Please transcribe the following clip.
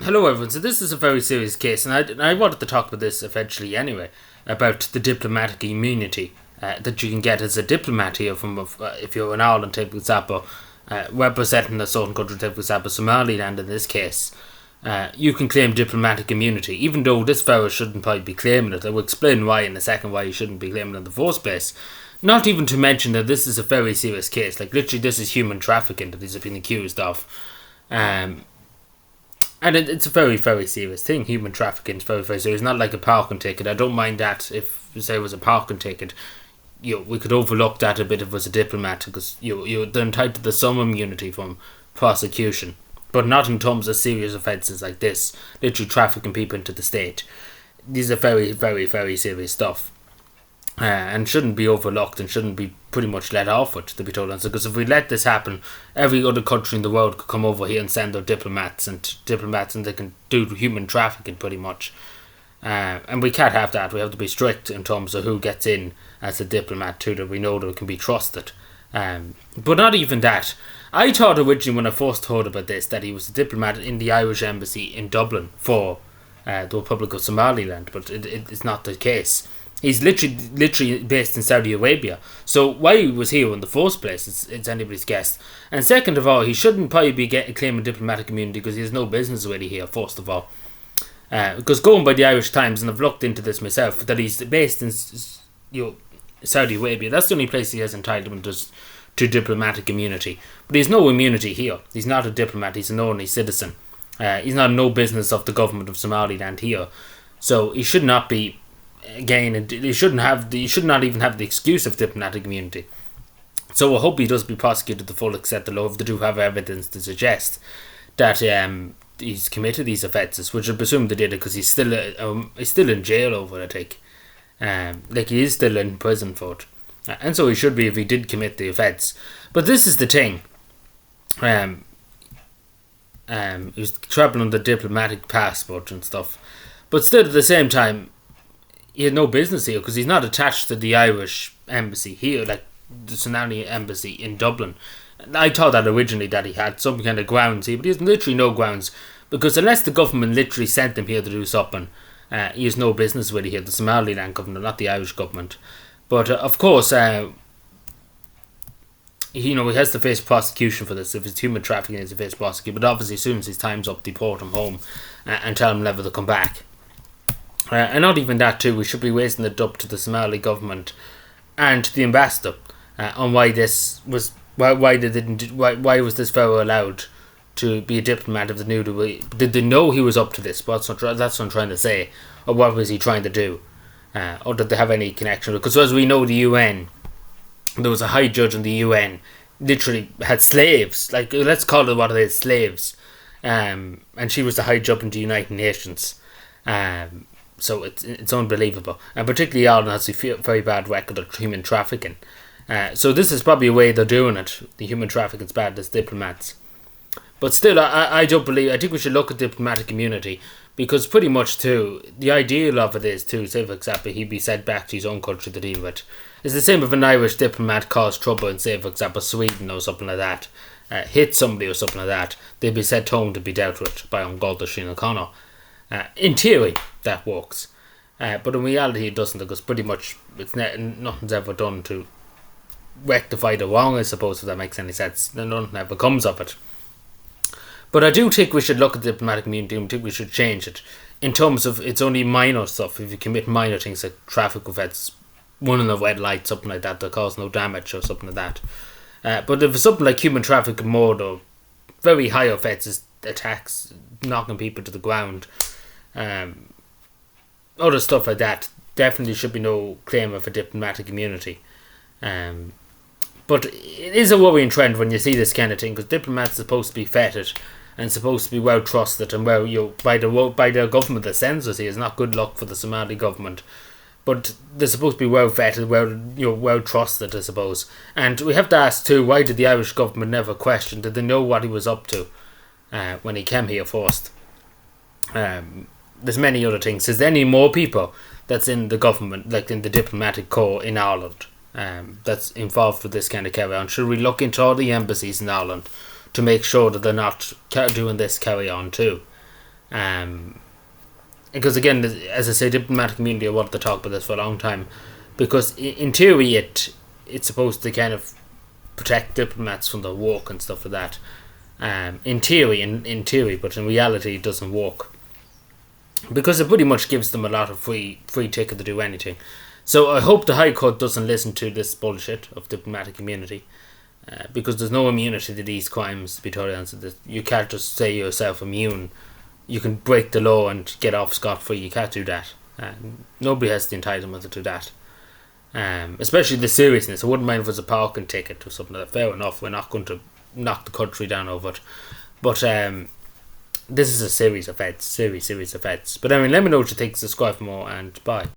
Hello, everyone. So this is a very serious case, and I wanted to talk about this eventually anyway, about the diplomatic immunity that you can get as a diplomat here from if you're in Ireland, take for example, representing a certain country, take for example Somaliland in this case. You can claim diplomatic immunity, even though this fellow shouldn't probably be claiming it. I will explain why in a second, why he shouldn't be claiming it in the first place. Not even to mention that this is a very serious case. Like, literally, this is human trafficking that he's been accused of. And it's a very, very serious thing. Human trafficking is very, very serious. It's not like a parking ticket. I don't mind that if, say, it was a parking ticket. We could overlook that a bit if it was a diplomat, because you're entitled to some immunity from prosecution. But not in terms of serious offences like this. Literally trafficking people into the state. These are very, very, very serious stuff. And shouldn't be overlooked and shouldn't be pretty much let off with, to be told honest. Because if we let this happen, every other country in the world could come over here and send their diplomats and they can do human trafficking pretty much. And we can't have that. We have to be strict in terms of who gets in as a diplomat too, that we know that can be trusted. But not even that. I thought originally when I first heard about this that he was a diplomat in the Irish embassy in Dublin for the Republic of Somaliland, but it's not the case. He's literally based in Saudi Arabia. So why he was here in the first place, it's anybody's guess. And second of all, he shouldn't probably be claiming diplomatic immunity because he has no business already here, first of all. Because going by the Irish Times, and I've looked into this myself, that he's based in Saudi Arabia. That's the only place he has entitlement to diplomatic immunity. But he has no immunity here. He's not a diplomat, he's an ordinary citizen. He's not no business of the government of Somaliland here. So he should not be... Again, he should not even have the excuse of diplomatic immunity. So I hope he does be prosecuted to the full extent of the law if they do have evidence to suggest that he's committed these offences, which I presume they did because he's still in jail over it. Like he is still in prison for it, and so he should be if he did commit the offence. But this is the thing. He was travelling on the diplomatic passport and stuff, but still at the same time, he had no business here because he's not attached to the Irish embassy here, like the Somali embassy in Dublin. I thought that originally that he had some kind of grounds here, but he has literally no grounds because unless the government literally sent him here to do something, he has no business really here. The Somaliland government, not the Irish government. But of course, he has to face prosecution for this. If it's human trafficking, he has to face prosecution. But obviously, as soon as his time's up, deport him home and tell him never to come back. And not even that too, we should be raising it up to the Somali government and to the ambassador on why this was why was this fellow allowed to be a diplomat if they knew did they know he was up to this? That's what I'm trying to say. Or what was he trying to do? Or did they have any connection? Because as we know, the UN, there was a high judge in the UN literally had slaves, like let's call it what it is, slaves, and she was the high judge in the United Nations. So it's unbelievable, and particularly Ireland has a very bad record of human trafficking. So this is probably a way they're doing it. The human trafficking's bad as diplomats, but still, I don't believe. I think we should look at diplomatic immunity because pretty much too the ideal of it is too. Say for example, he'd be sent back to his own country to deal with. It's the same if an Irish diplomat caused trouble in, say for example, Sweden or something like that, hit somebody or something like that. They'd be sent home to be dealt with by An Garda Síochána O'Connor. In theory, that works, but in reality, it doesn't because pretty much nothing's ever done to rectify the wrong. I suppose if that makes any sense, nothing ever comes of it. But I do think we should look at diplomatic immunity and I think we should change it in terms of it's only minor stuff. If you commit minor things like traffic offence, running a red light, something like that cause no damage or something like that. But if it's something like human trafficking, murder, very high offences, attacks, knocking people to the ground, other stuff like that, definitely should be no claim of a diplomatic immunity. But it is a worrying trend when you see this kind of thing because diplomats are supposed to be vetted and supposed to be well trusted and by the government that sends us here. It's not good luck for the Somali government, but they're supposed to be well vetted, well trusted, I suppose. And we have to ask too, why did the Irish government never question? Did they know what he was up to when he came here first? There's many other things. Is there any more people that's in the government, like in the diplomatic corps in Ireland, that's involved with this kind of carry on? Should we look into all the embassies in Ireland to make sure that they're not doing this carry on too? Because again, as I say, diplomatic immunity, I wanted to talk about this for a long time, because in theory it's supposed to kind of protect diplomats from the work and stuff like that. In theory, but in reality, it doesn't work, because it pretty much gives them a lot of free ticket to do anything. So I hope the High Court doesn't listen to this bullshit of diplomatic immunity, because there's no immunity to these crimes. To be totally honest with this, you can't just say yourself immune. You can break the law and get off scot-free. You can't do that. Nobody has the entitlement to do that. Especially the seriousness. I wouldn't mind if it was a parking ticket or something like that. Fair enough, we're not going to knock the country down over it. But this is a serious offence. But anyway, let me know what you think. Subscribe for more, and bye.